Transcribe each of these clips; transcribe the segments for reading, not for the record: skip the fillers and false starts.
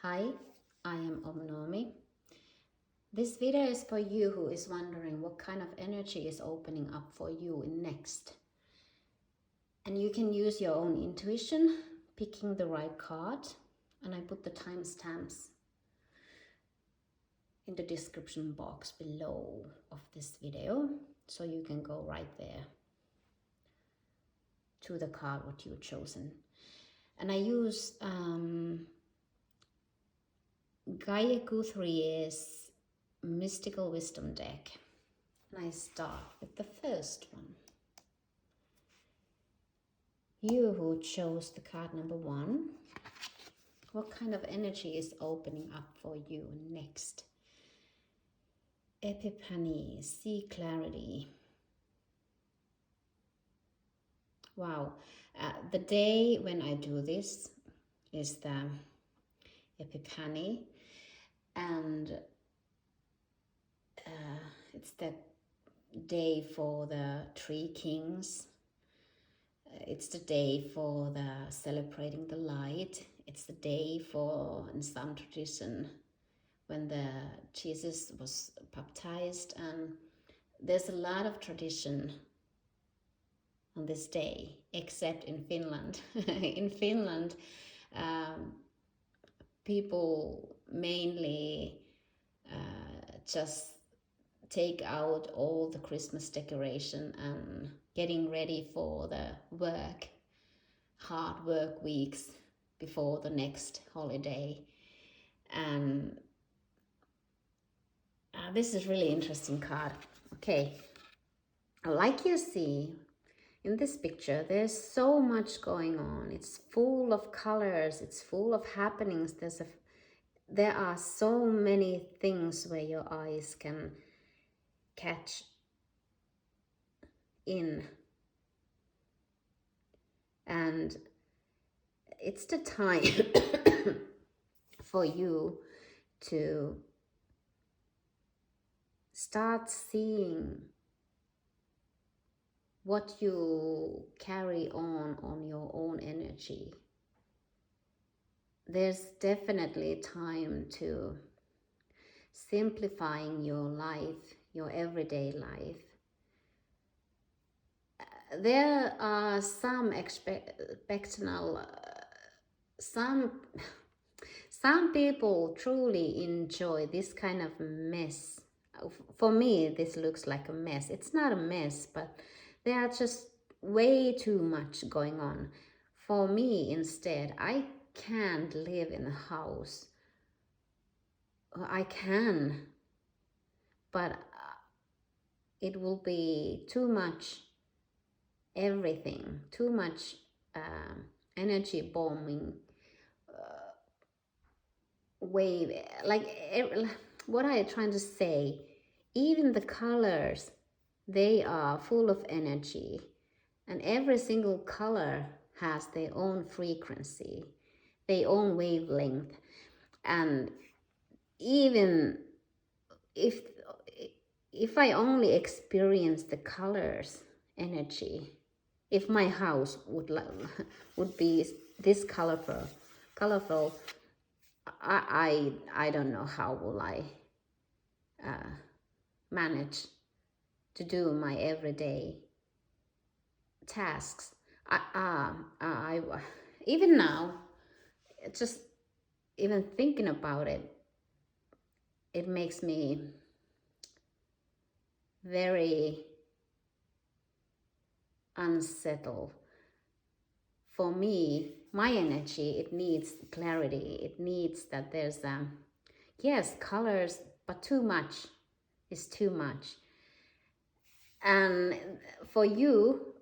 Hi, I am Noomi. This video is for you who is wondering what kind of energy is opening up for you in next. And you can use your own intuition, picking the right card, and I put the timestamps in the description box below of this video, so you can go right there to the card what you've chosen. And I use Gaye Guthrie's Mystical Wisdom deck. And I start with the first one. You who chose the card number 1, what kind of energy is opening up for you next? Epiphany, see clarity. Wow, the day when I do this is the Epiphany, and it's the day for the Three Kings. It's the day for the celebrating the light. It's the day for, in some tradition, when the Jesus was baptized, and there's a lot of tradition on this day, except in Finland. In Finland, people mainly just take out all the Christmas decoration and getting ready for the hard work weeks before the next holiday. And this is really interesting card. Okay, like you see in this picture, there's so much going on. It's full of colors, it's full of happenings. There are so many things where your eyes can catch in. And it's the time for you to start seeing what you carry on your own energy. There's definitely time to simplifying your life, your everyday life. There are some some people truly enjoy this kind of mess. For me, this looks like a mess. It's not a mess, but there are just way too much going on. For me, instead, I can't live in a house. I can, but it will be too much everything, too much energy bombing, wave, like what I am trying to say, even the colors, they are full of energy, and every single color has their own frequency, their own wavelength. And even if I only experience the colors energy, if my house would be this colorful, I don't know how will I manage to do my everyday tasks. I even now, just even thinking about it, it makes me very unsettled. For me, my energy, it needs clarity. It needs that there's yes, colors, but too much is too much. And for you,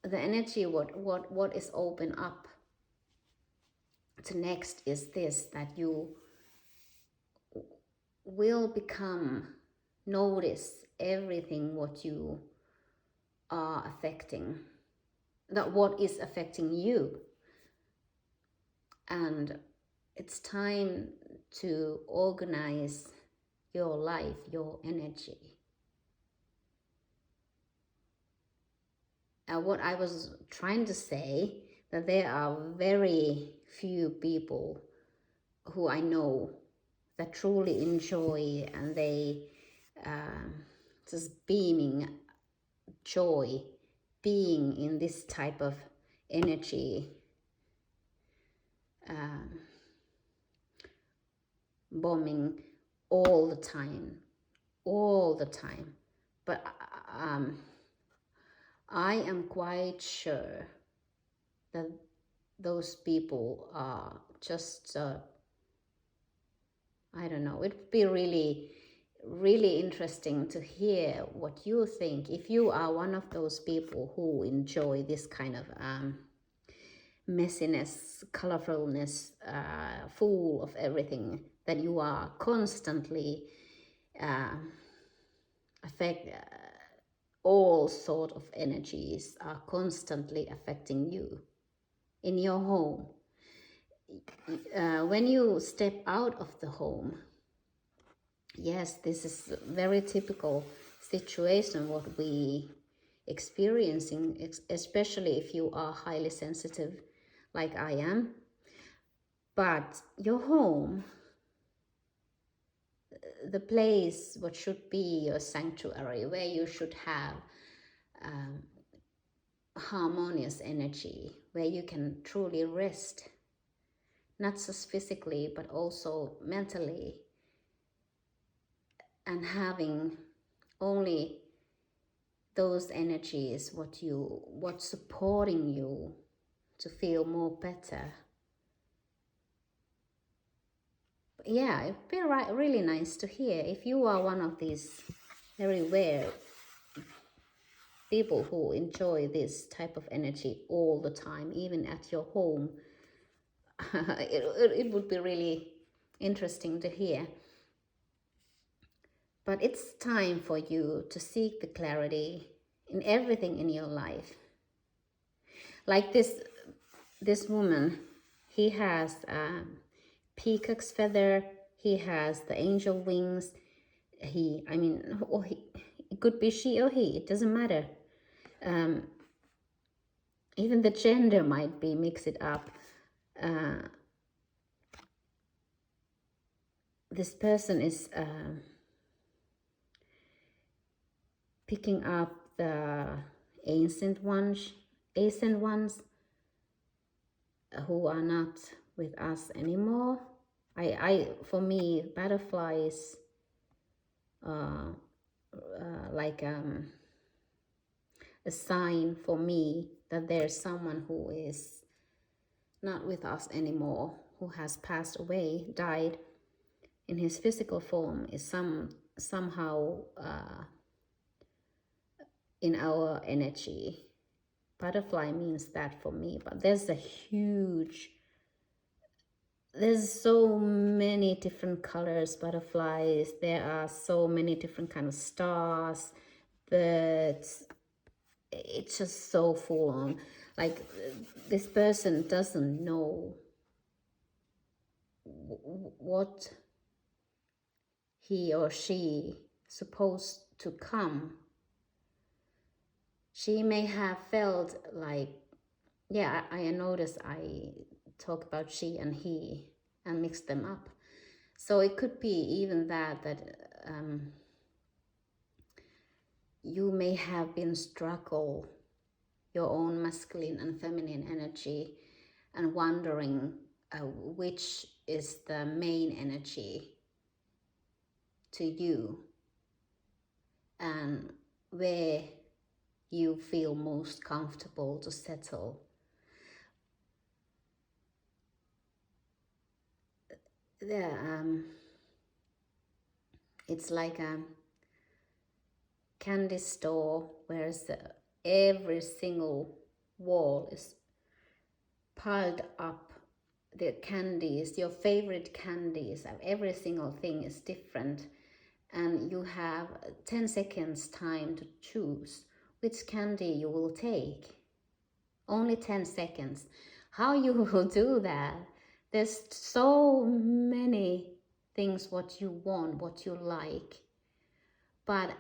the energy, what is open up to next is this, that you will notice everything what you are affecting, that what is affecting you. And it's time to organize your life, your energy. What I was trying to say, that there are very few people who I know that truly enjoy, and they just beaming joy, being in this type of energy, bombing all the time, all the time. But I am quite sure that those people are just, I don't know, it would be really, really interesting to hear what you think. If you are one of those people who enjoy this kind of messiness, colorfulness, full of everything, that you are constantly affect all sort of energies are constantly affecting you in your home. When you step out of the home, yes, this is a very typical situation what we experiencing, especially if you are highly sensitive like I am. But your home, the place what should be your sanctuary, where you should have harmonious energy, where you can truly rest, not just physically but also mentally, and having only those energies what supporting you to feel more better. Yeah, it'd be really nice to hear if you are one of these very rare people who enjoy this type of energy all the time, even at your home. it would be really interesting to hear. But it's time for you to seek the clarity in everything in your life. Like this woman, he has a peacock's feather, he has the angel wings. It could be she or he, it doesn't matter. Even the gender might be mixed up. This person is picking up the ancient ones who are not with us anymore. For me, butterflies like a sign for me that there's someone who is not with us anymore, who has passed away, died in his physical form, is somehow in our energy. Butterfly means that for me, but there's so many different colors, butterflies. There are so many different kind of stars, birds. It's just so full on. Like, this person doesn't know what he or she supposed to come. She may have felt like, yeah, I noticed I talk about she and he and mix them up. So it could be even that you may have been struggle your own masculine and feminine energy and wondering which is the main energy to you and where you feel most comfortable to settle. It's like a candy store where every single wall is piled up. The candies, your favorite candies, every single thing is different, and you have 10 seconds time to choose which candy you will take. Only 10 seconds. How you will do that? There's so many things what you want, what you like, but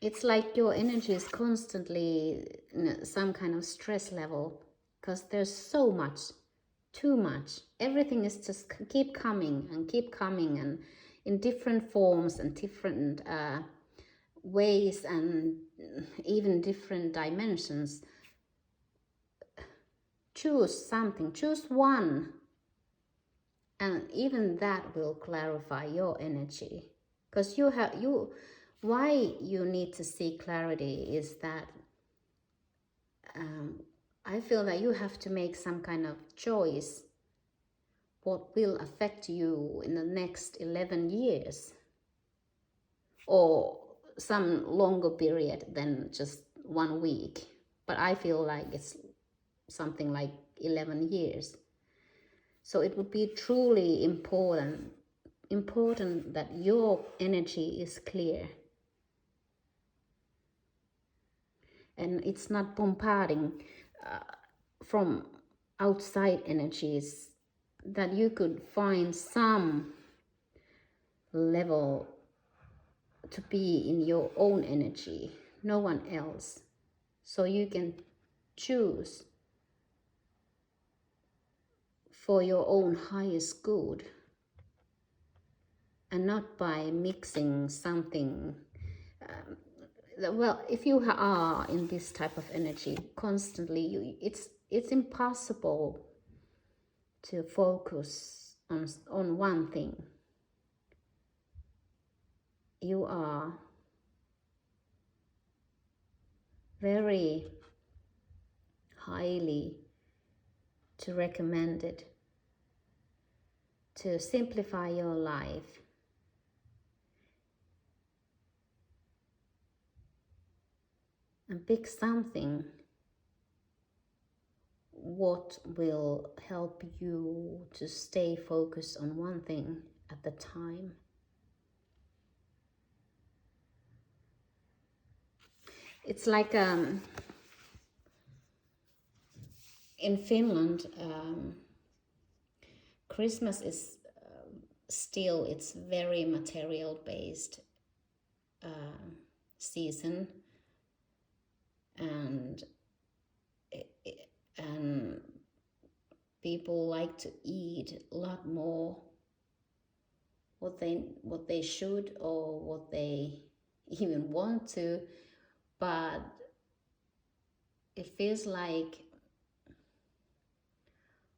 it's like your energy is constantly in some kind of stress level because there's so much too much. Everything is just keep coming and in different forms and different ways and even different dimensions. Choose something, choose one, and even that will clarify your energy. Because why you need to seek clarity is that I feel that you have to make some kind of choice what will affect you in the next 11 years or some longer period than just 1 week. But I feel like it's something like 11 years. So it would be truly important that your energy is clear. And it's not bombarding from outside energies, that you could find some level to be in your own energy, no one else. So you can choose for your own highest good and not by mixing something. Well, if you are in this type of energy constantly, it's impossible to focus on one thing. You are very highly to recommend it to simplify your life and pick something what will help you to stay focused on one thing at the time. It's like in Finland, Christmas is still, it's very material based season, and people like to eat a lot more what they should or what they even want to, but it feels like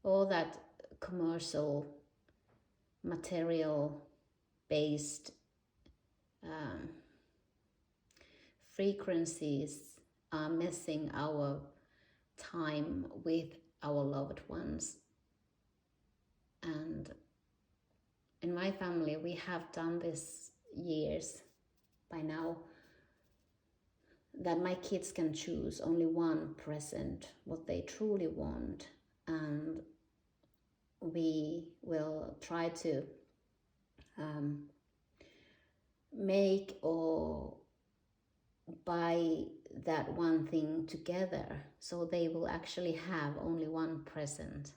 all that commercial material based frequencies are missing our time with our loved ones. And in my family, we have done this years by now, that my kids can choose only one present, what they truly want, and we will try to make or buy that one thing together, so they will actually have only one present.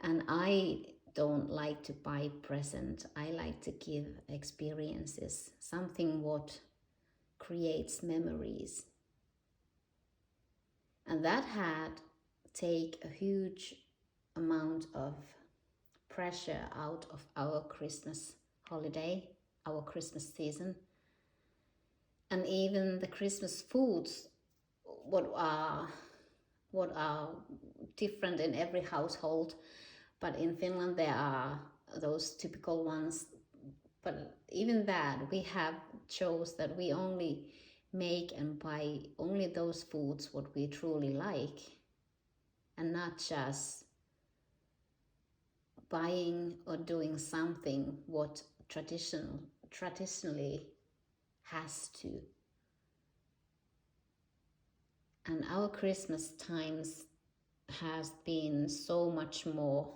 And I don't like to buy present. I like to give experiences, something what creates memories. And that had take a huge amount of pressure out of our Christmas holiday, our Christmas season. And even the Christmas foods, what are different in every household, but in Finland there are those typical ones. But even that, we have chose that we only make and buy only those foods what we truly like, and not just buying or doing something what traditionally has to. And our Christmas times has been so much more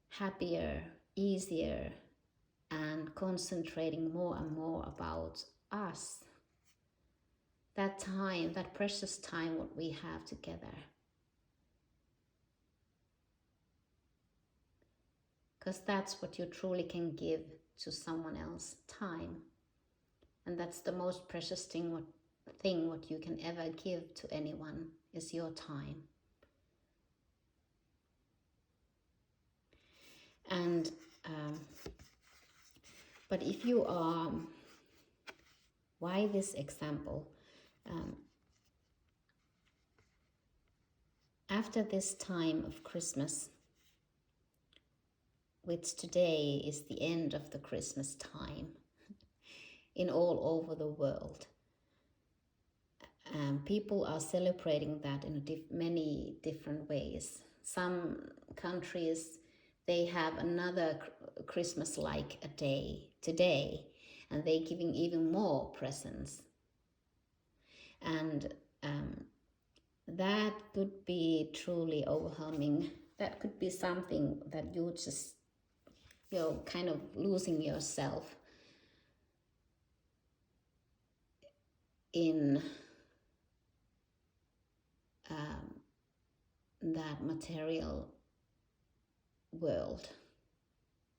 happier, easier, and concentrating more and more about us. That time, that precious time what we have together. Because that's what you truly can give to someone else, time. And that's the most precious thing what you can ever give to anyone is your time. And but if you are, why this example? After this time of Christmas, which today is the end of the Christmas time in all over the world, people are celebrating that in many different ways. Some countries, they have another Christmas like a day today, and they're giving even more presents. And that could be truly overwhelming. That could be something that you're kind of losing yourself in that material world,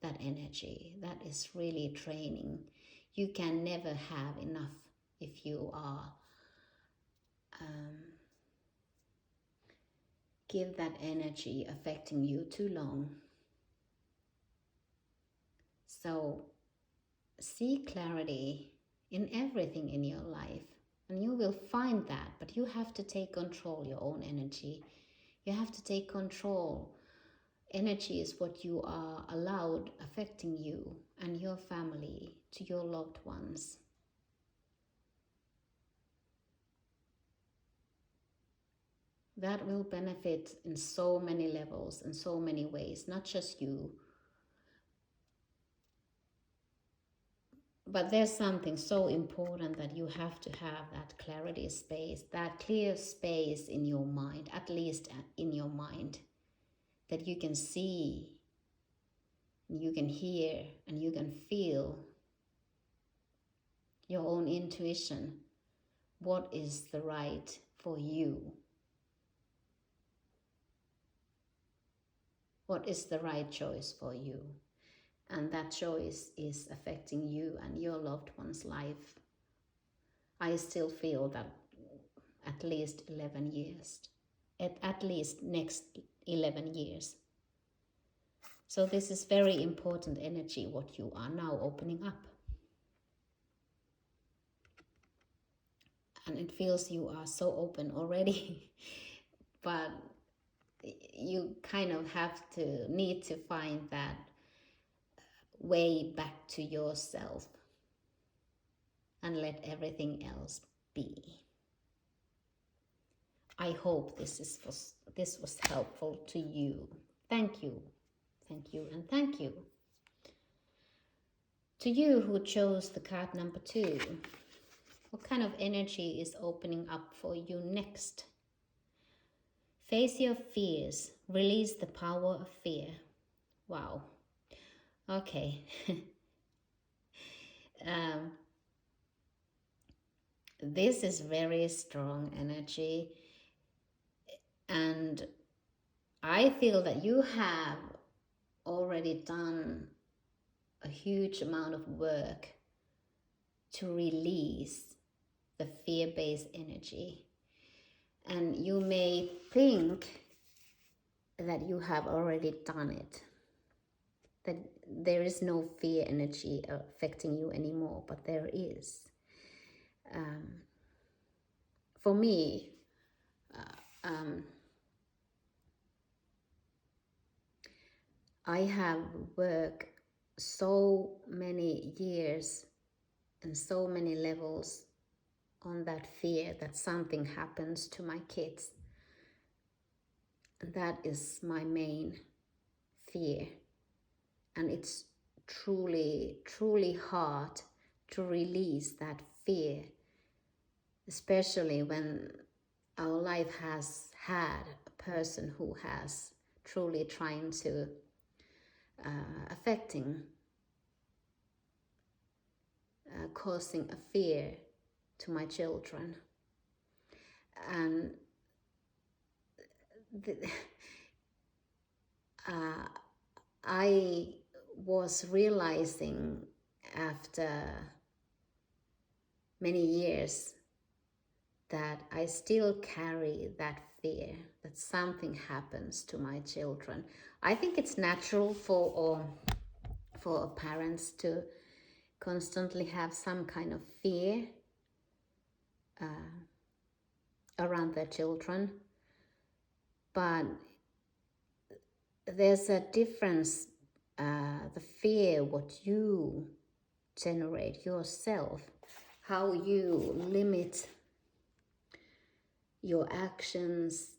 that energy. That is really draining. You can never have enough if you are give that energy affecting you too long. So see clarity in everything in your life, and you will find that, but you have to take control your own energy. You have to take control. Energy is what you are allowed affecting you and your family, to your loved ones. That will benefit in so many levels, in so many ways, not just you. But there's something so important that you have to have that clarity space, that clear space in your mind, at least in your mind, that you can see, you can hear, and you can feel your own intuition. What is the right for you? What is the right choice for you? And that choice is affecting you and your loved one's life. I still feel that at least 11 years, at least next 11 years. So this is very important energy, what you are now opening up. And it feels you are so open already, but you kind of need to find that way back to yourself and let everything else be. I hope this was helpful to you. Thank you, and thank you. To you who chose the card number 2, what kind of energy is opening up for you next? Face your fears. Release the power of fear. Wow. Okay. This is very strong energy. And I feel that you have already done a huge amount of work to release the fear-based energy. And you may think that you have already done it, that there is no fear energy affecting you anymore, but there is. For me, I have worked so many years and so many levels on that fear that something happens to my kids. That is my main fear. And it's truly, truly hard to release that fear, especially when our life has had a person who has truly trying to causing a fear to my children. And I was realizing after many years that I still carry that fear that something happens to my children. I think it's natural for parents to constantly have some kind of fear around their children, but there's a difference. The fear what you generate yourself, how you limit your actions,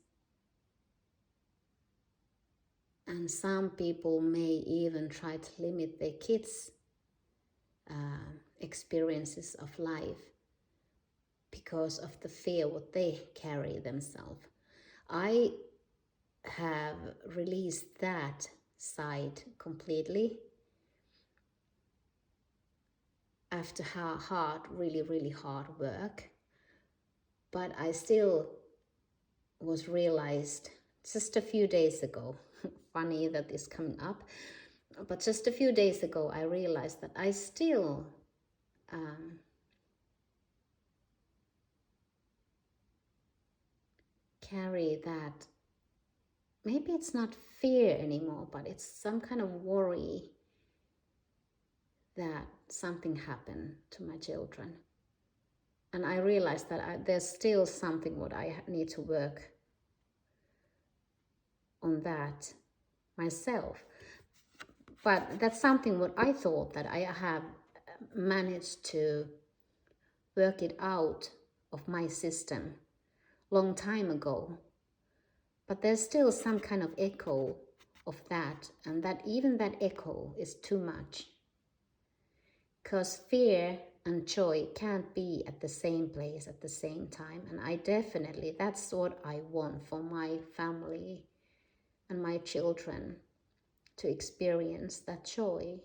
and some people may even try to limit their kids' experiences of life because of the fear what they carry themselves. I have released that side completely after really hard work, but I still was realized just a few days ago. Funny that this coming up, but just a few days ago I realized that I still carry that. Maybe it's not fear anymore, but it's some kind of worry that something happened to my children. And I realized that there's still something what I need to work on that myself. But that's something what I thought that I have managed to work it out of my system long time ago. But there's still some kind of echo of that, and that even that echo is too much. Because fear and joy can't be at the same place at the same time. And I definitely, that's what I want for my family and my children, to experience that joy,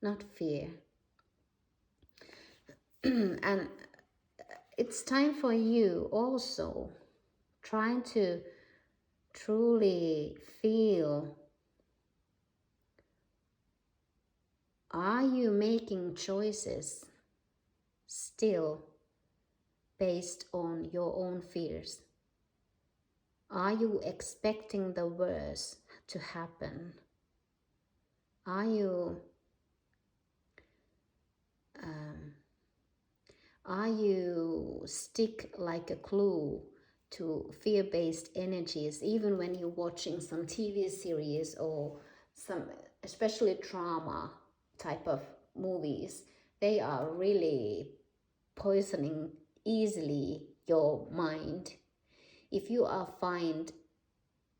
not fear. And it's time for you also trying to truly feel, are you making choices still based on your own fears? Are you expecting the worst to happen? Are you stick like a glue to fear-based energies, even when you're watching some TV series or some, especially drama type of movies? They are really poisoning easily your mind. If you find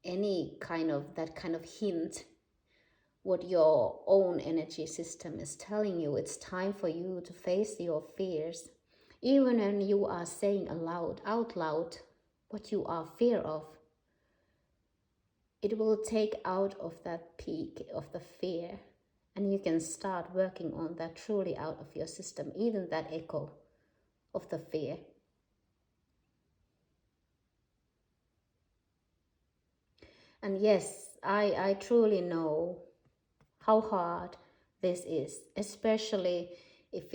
any kind of that kind of hint what your own energy system is telling you, it's time for you to face your fears. Even when you are saying out loud what you are fear of, it will take out of that peak of the fear, and you can start working on that truly out of your system, even that echo of the fear. And yes, I truly know how hard this is, especially if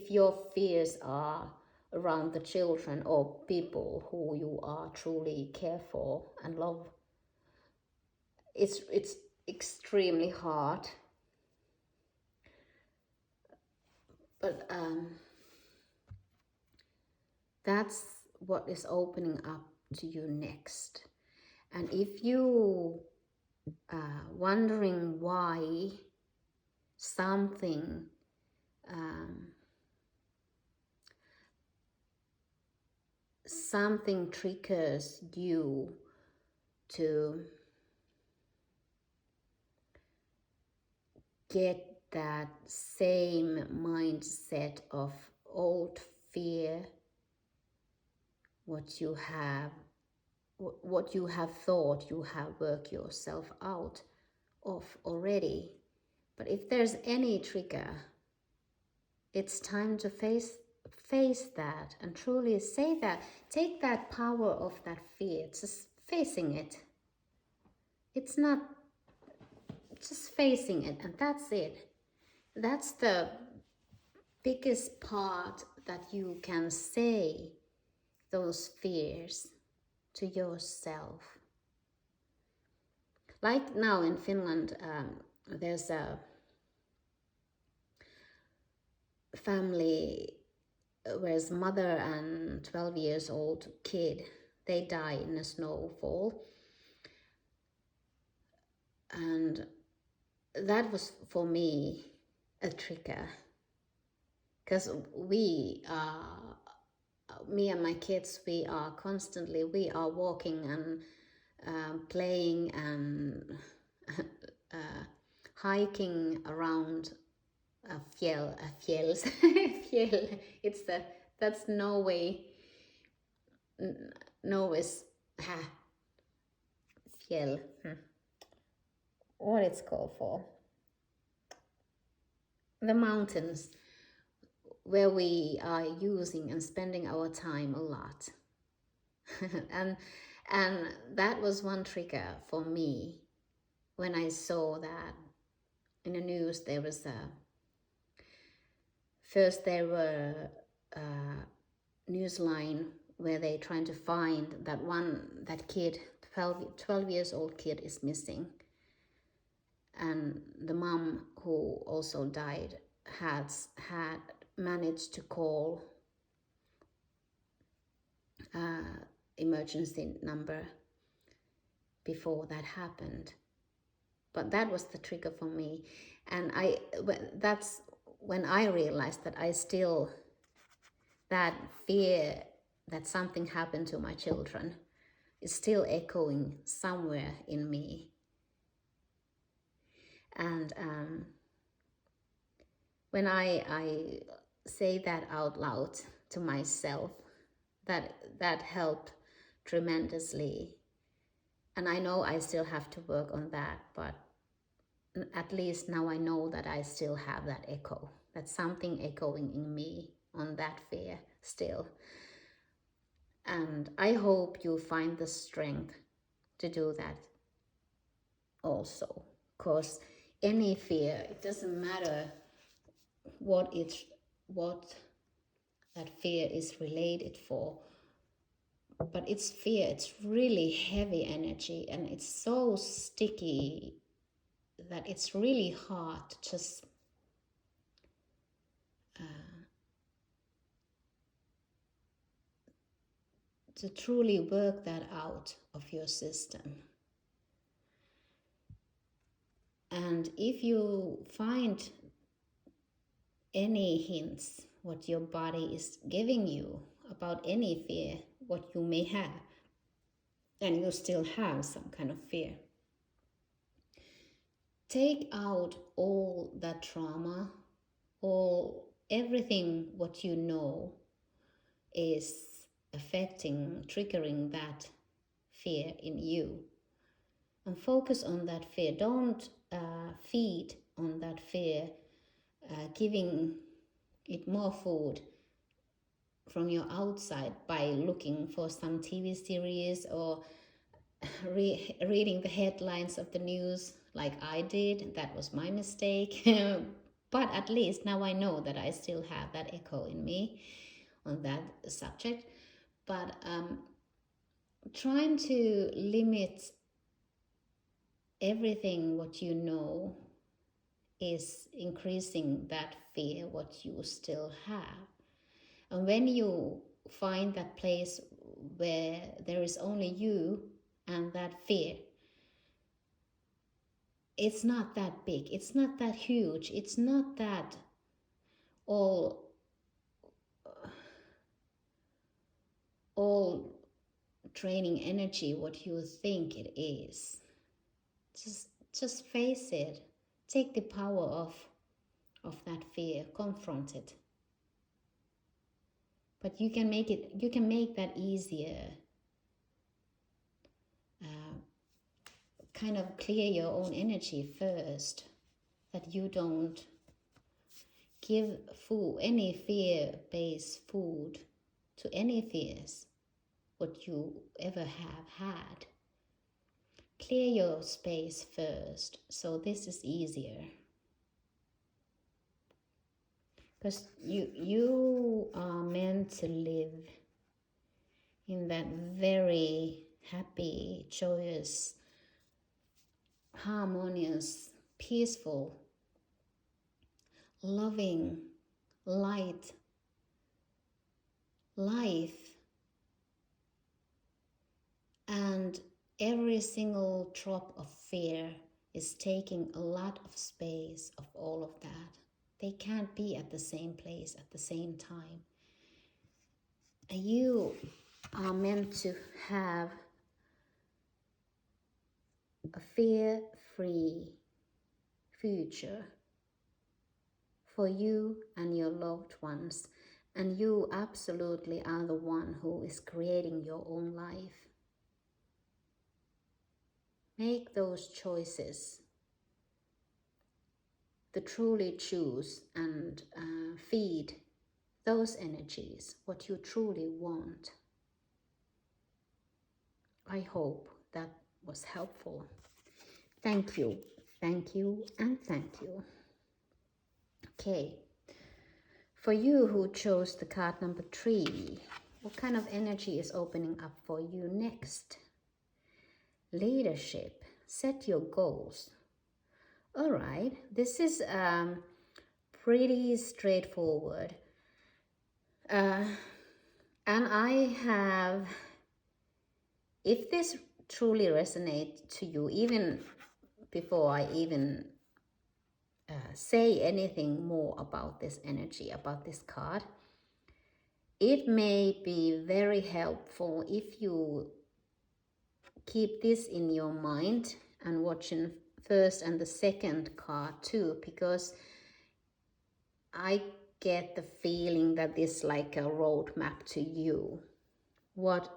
your fears are around the children or people who you are truly care for and love. It's extremely hard, but that's what is opening up to you next. And if you wondering why something something triggers you to get that same mindset of old fear, what you have thought you have worked yourself out of already. But if there's any trigger, it's time to face that and truly say that, take that power of that fear, just facing it. It's not just facing it, and that's it. That's the biggest part that you can say those fears to yourself. Like now in Finland, there's a family where a mother and 12 years old kid, they die in a snowfall. And that was for me a trigger, because me and my kids, we are walking and playing and hiking around a fjälls. Fjäll. That's Norway. Norway's fjäll. What it's called for? The mountains, where we are using and spending our time a lot. and that was one trigger for me when I saw that in the news. There was a news line where they trying to find that kid, 12 years old kid is missing. And the mom, who also died, had managed to call emergency number before that happened. But that was the trigger for me. And that's when I realized that that fear that something happened to my children is still echoing somewhere in me. And when I say that out loud to myself, that helped tremendously. And I know I still have to work on that, but at least now I know that I still have that echo. That's something echoing in me on that fear still. And I hope you find the strength to do that also. Because any fear, it doesn't matter what that fear is related for, but it's fear. It's really heavy energy, and it's so sticky that it's really hard to just to truly work that out of your system. And if you find any hints what your body is giving you about any fear, what you may have, and you still have some kind of fear, take out all that trauma, everything what you know is affecting, triggering that fear in you, and focus on that fear. Don't feed on that fear, giving it more food from your outside by looking for some TV series or reading the headlines of the news like I did. That was my mistake. But at least now I know that I still have that echo in me on that subject. But trying to limit everything what you know is increasing that fear what you still have. And when you find that place where there is only you and that fear, it's not that big, it's not that huge, it's not that all draining energy what you think it is. Just face it. Take the power of that fear, confront it. But you can make that easier. Kind of clear your own energy first, that you don't give any fear-based food to any fears what you ever have had. Clear your space first, so this is easier. because you are meant to live in that very happy, joyous, harmonious, peaceful, loving, light life. And every single drop of fear is taking a lot of space of all of that. They can't be at the same place at the same time. You are meant to have a fear-free future for you and your loved ones. And you absolutely are the one who is creating your own life. Make those choices to truly choose and feed those energies, what you truly want. I hope that was helpful. Thank you, and thank you. Okay, for you who chose the card number 3, what kind of energy is opening up for you next? Leadership, set your goals. All right, this is pretty straightforward. And I have, if this truly resonates to you, even before I even say anything more about this energy, about this card, it may be very helpful if you keep this in your mind and watching first and the second card too, because I get the feeling that this is like a roadmap to you. What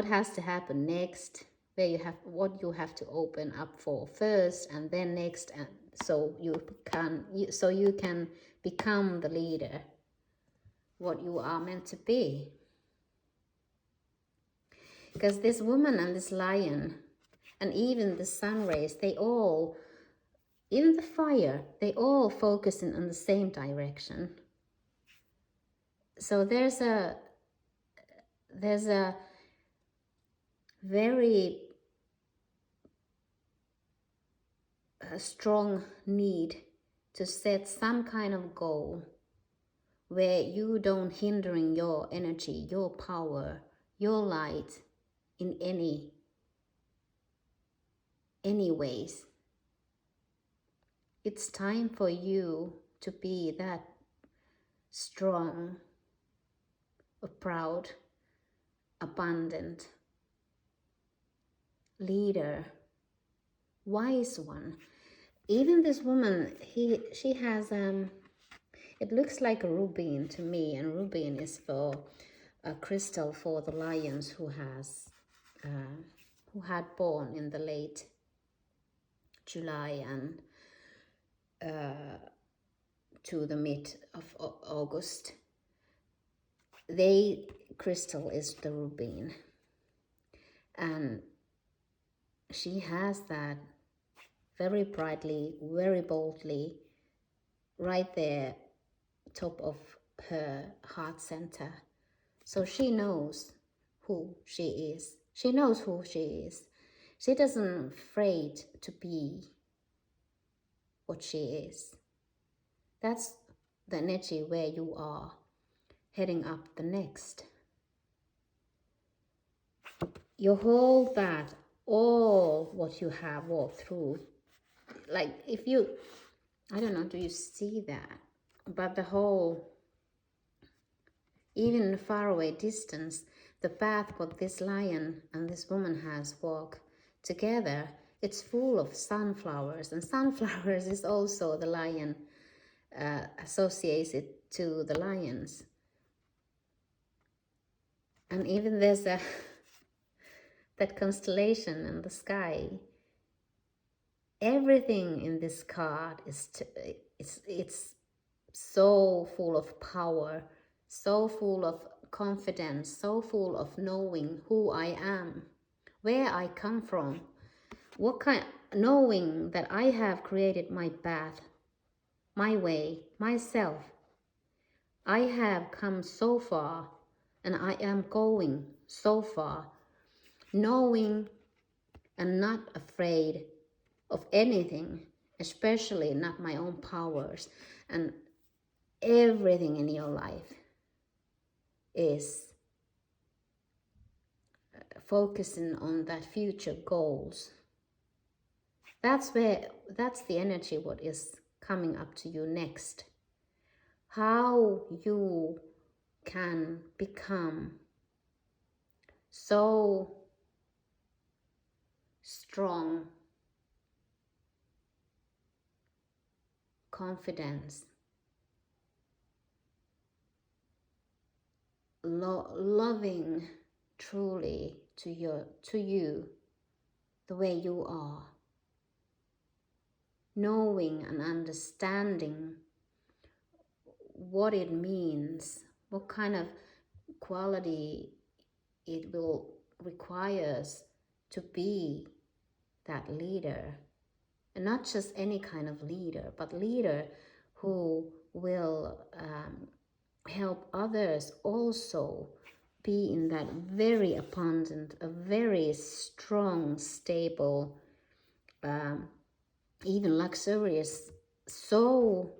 has to happen next, where you have what you have to open up for first, and then next, and so you can become the leader, what you are meant to be. Because this woman and this lion, and even the sun rays, even the fire, they all focusing on the same direction. So there's a very strong need to set some kind of goal where you don't hindering your energy, your power, your light in any ways. It's time for you to be that strong, a proud, abundant leader, wise one. Even this woman, she has it looks like a rubin to me, and rubin is for a crystal for the lions who had born in the late July and to the mid of August. They crystal is the rubin, and she has that very brightly, very boldly, right there, top of her heart center. So she knows who she is. She knows who she is. She doesn't afraid to be what she is. That's the energy where you are heading up the next. You hold that all what you have walked through. Like if you, I don't know, do you see that? But the whole, even far away distance, the path what this lion and this woman has walked together, it's full of sunflowers, and sunflowers is also the lion associated to the lions. And even there's that constellation in the sky. Everything in this card it's so full of power, so full of confidence, so full of knowing who I am, where I come from, knowing that I have created my path, my way, myself. I have come so far, and I am going so far, knowing and not afraid of anything, especially not my own powers. And everything in your life is focusing on that future goals. That's the energy what is coming up to you next. How you can become so strong, confidence, loving truly to you the way you are, knowing and understanding what it means, what kind of quality it will requires to be that leader. And not just any kind of leader, but leader who will help others also be in that very abundant, a very strong, stable, even luxurious, so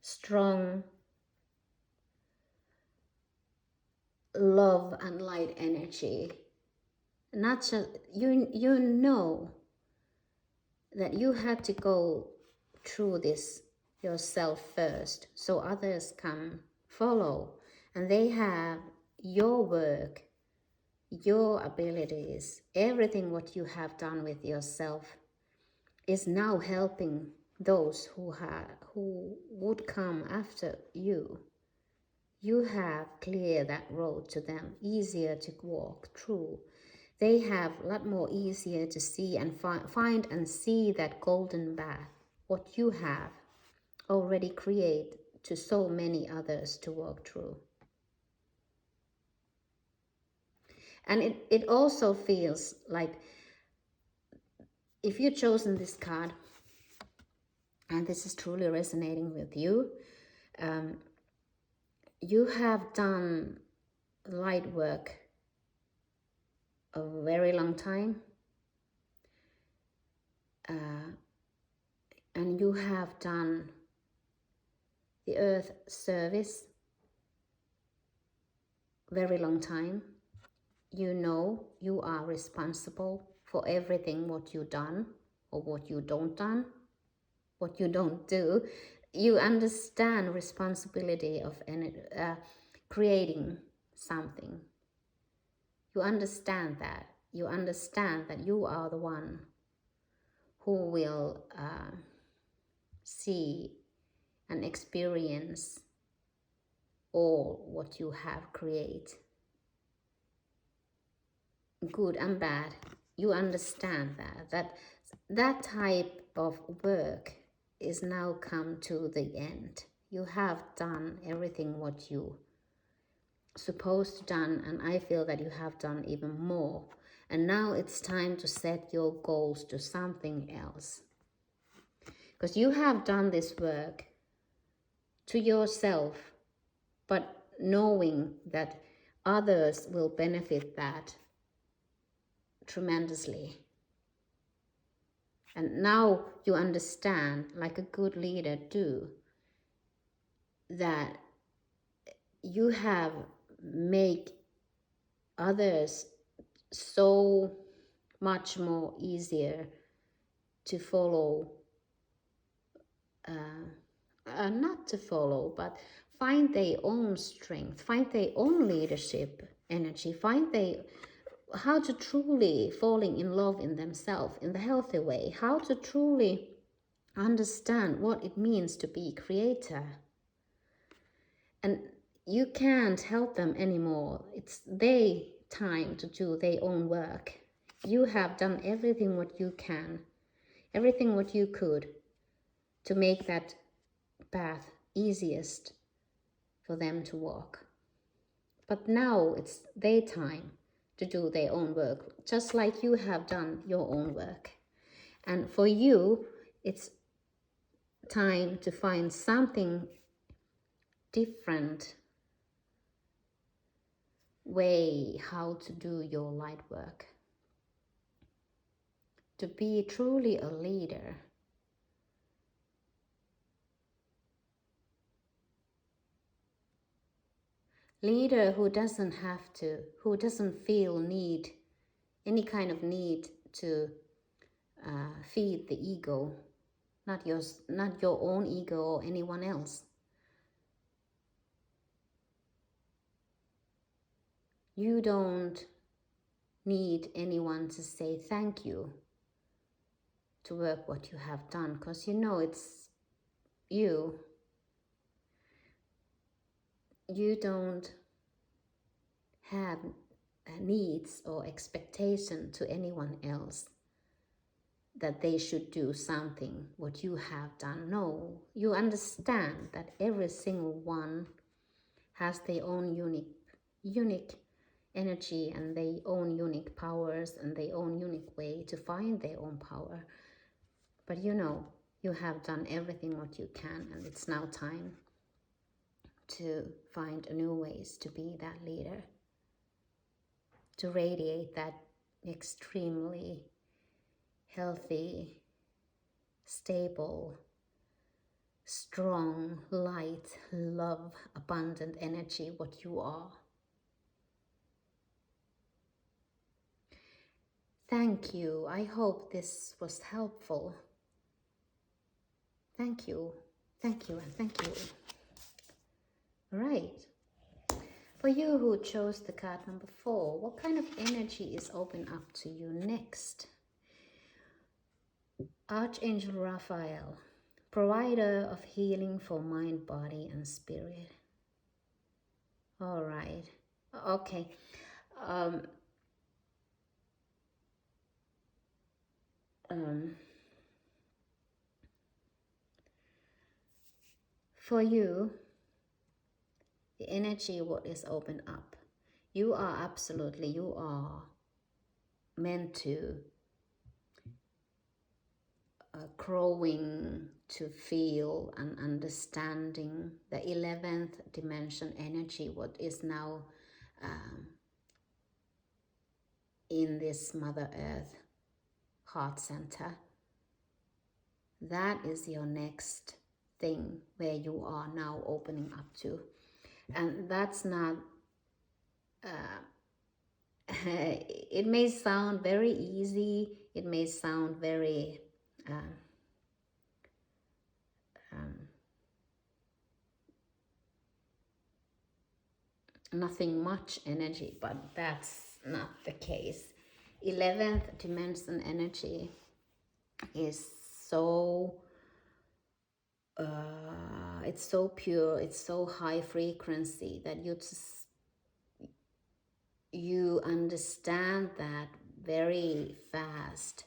strong love and light energy. Not just you know that you had to go through this yourself first, so others can follow, and they have your work, your abilities, everything what you have done with yourself is now helping those who would come after you. You have cleared that road to them, easier to walk through. They have a lot more easier to see and find and see that golden path, what you have already created to so many others to walk through. And it also feels like if you've chosen this card, and this is truly resonating with you, you have done light work a very long time, and you have done the earth service very long time. You know you are responsible for everything what you done or what you don't do. You understand responsibility of creating something. You understand that. You understand that you are the one who will see and experience all what you have created, good and bad. You understand that type of work is now come to the end. You have done everything what you supposed to done, and I feel that you have done even more. And now it's time to set your goals to something else, because you have done this work to yourself, but knowing that others will benefit that tremendously. And now you understand, like a good leader do, that you have made others so much more easier to follow, not to follow, but find their own strength, find their own leadership energy, how to truly falling in love in themselves in the healthy way, how to truly understand what it means to be creator. And you can't help them anymore. It's their time to do their own work. You have done everything what you can, everything what you could to make that path easiest for them to walk. But now it's their time to do their own work, just like you have done your own work. And for you, it's time to find something different way how to do your light work. To be truly a leader, who doesn't feel any kind of need to feed the ego, not your own ego or anyone else. You don't need anyone to say thank you to work what you have done, because you know it's you. You don't have needs or expectation to anyone else that they should do something what you have done. No, you understand that every single one has their own unique energy and their own unique powers and their own unique way to find their own power. But you know, you have done everything what you can, and it's now time to find new ways to be that leader, to radiate that extremely healthy, stable, strong, light, love, abundant energy, what you are. Thank you. I hope this was helpful. Thank you. Thank you and thank you. All right. For you who chose the card number 4, what kind of energy is open up to you next? Archangel Raphael, provider of healing for mind, body, and spirit. All right. Okay. For you, the energy what is open up, you are meant to growing to feel and understanding the 11th dimension energy what is now in this Mother Earth heart center. That is your next thing where you are now opening up to. And that's not it may sound very easy, it may sound very nothing much energy, but that's not the case. 11th dimension energy is so it's so pure, it's so high frequency that you understand that very fast,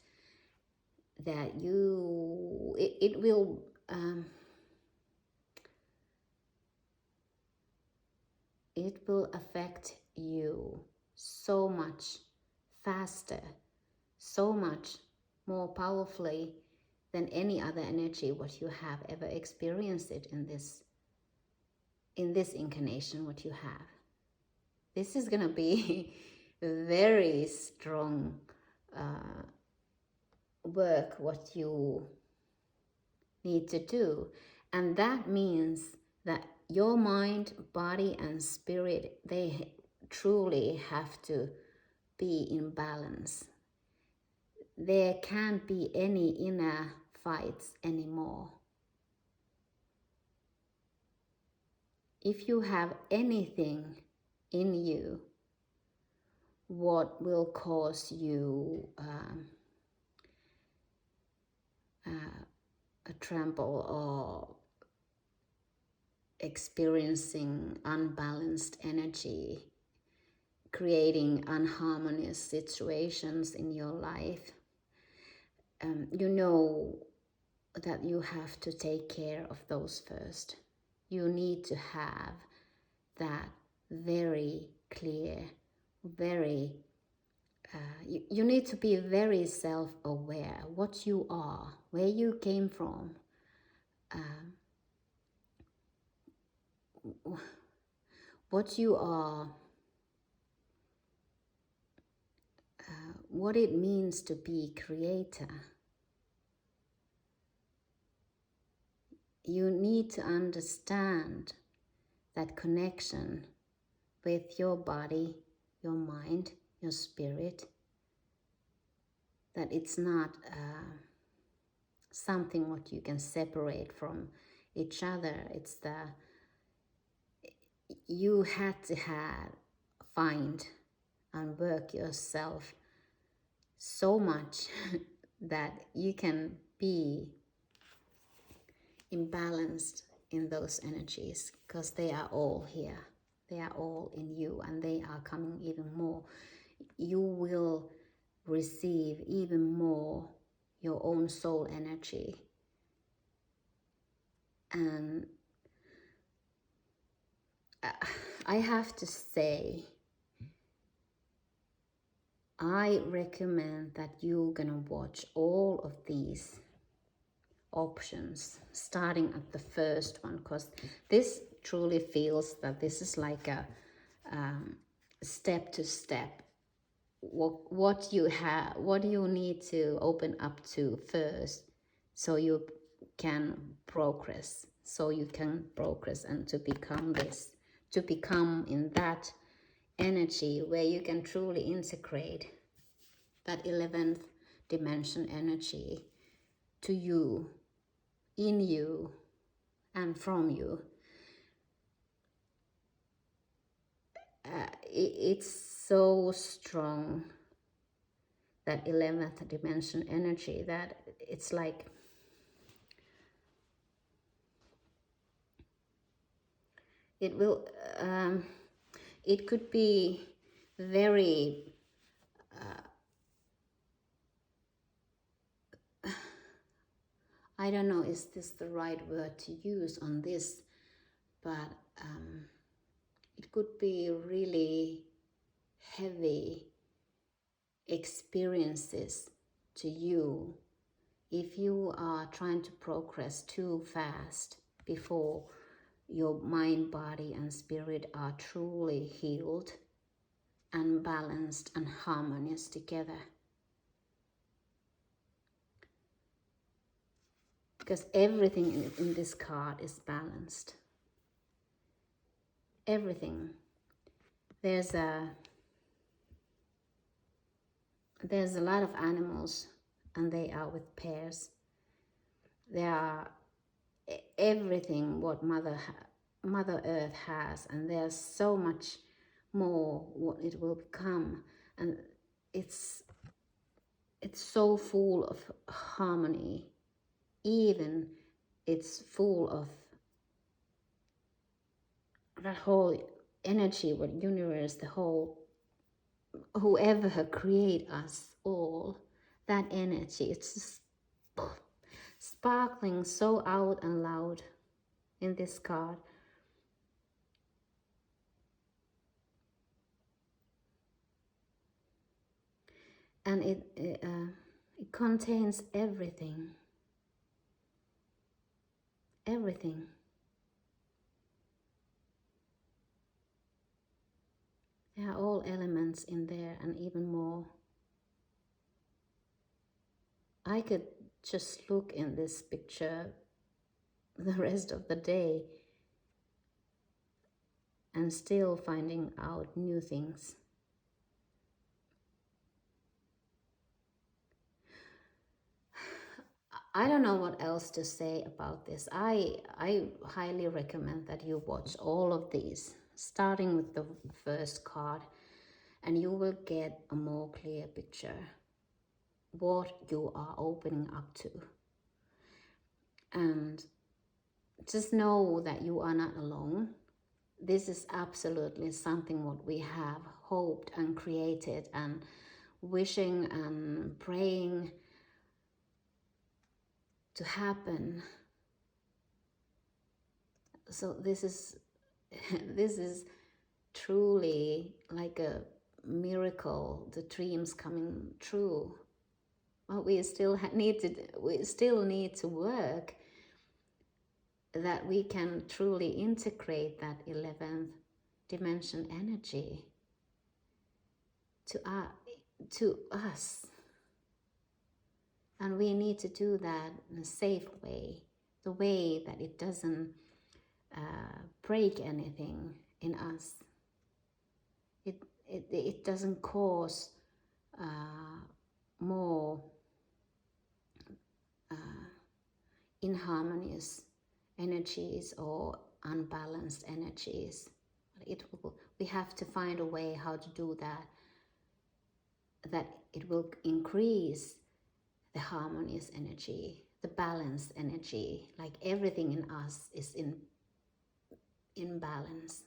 that it will affect you so much faster, so much more powerfully than any other energy what you have ever experienced it in this incarnation what you have. This is gonna be very strong work what you need to do, and that means that your mind, body, and spirit, they truly have to be in balance. There can't be any inner fights anymore. If you have anything in you what will cause you a tremble or experiencing unbalanced energy, creating unharmonious situations in your life, you know that you have to take care of those first. You need to have that very clear, very you need to be very self-aware what you are, where you came from, what you are, what it means to be creator. You need to understand that connection with your body, your mind, your spirit, that it's not something what you can separate from each other. It's you had to find and work yourself so much that you can be imbalanced in those energies, because they are all here. They are all in you, and they are coming even more. You will receive even more your own soul energy. And I have to say, I recommend that you're gonna watch all of these options, starting at the first one, because this truly feels that this is like a step to step. What you need to open up to first, so you can progress, and to become in that energy where you can truly integrate that 11th dimension energy to you, in you, and from you. It's so strong, that 11th dimension energy, that it's like it will it could be very I don't know, is this the right word to use on this, but it could be really heavy experiences to you if you are trying to progress too fast before your mind, body, and spirit are truly healed and balanced and harmonious together. Because everything in this card is balanced. Everything. There's a lot of animals, and they are with pairs. There are everything what Mother Earth has, and there's so much more what it will become, and it's so full of harmony. Even it's full of that whole energy, what universe, the whole, whoever create us all, that energy, it's just sparkling so out and loud in this card. And it contains everything. Everything. There are all elements in there, and even more. I could just look in this picture the rest of the day and still finding out new things. I don't know what else to say about this. I highly recommend that you watch all of these, starting with the first card, and you will get a more clear picture what you are opening up to. And just know that you are not alone. This is absolutely something what we have hoped and created and wishing and praying to happen. So this is truly like a miracle, the dreams coming true. But we still need to work that we can truly integrate that 11th dimension energy to us. And we need to do that in a safe way, the way that it doesn't break anything in us. It doesn't cause more inharmonious energies or unbalanced energies. We have to find a way how to do that it will increase the harmonious energy, the balanced energy, like everything in us is in balance.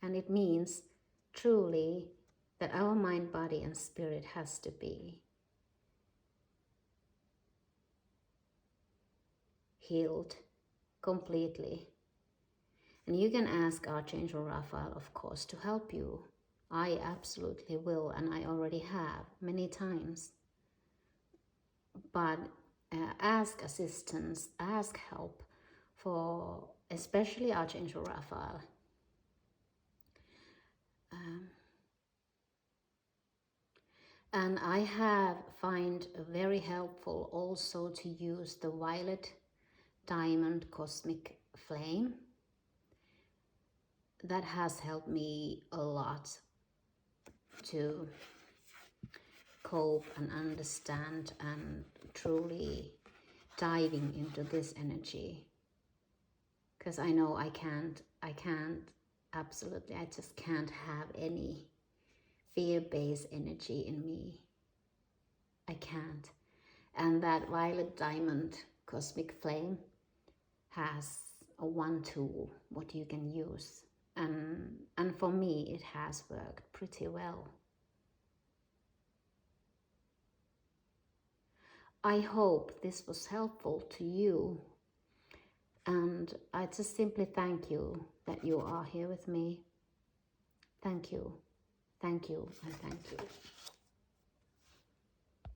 And it means truly that our mind, body, and spirit has to be healed completely. And you can ask Archangel Raphael, of course, to help you. I absolutely will, and I already have many times. But ask assistance, ask help for especially Archangel Raphael. And I have find very helpful also to use the violet diamond cosmic flame. That has helped me a lot to cope and understand and truly diving into this energy. Because I know I can't absolutely, I just can't have any fear-based energy in me. I can't. And that violet diamond cosmic flame has one tool what you can use, and for me it has worked pretty well. I hope this was helpful to you, and I just simply thank you that you are here with me. Thank you, and thank you.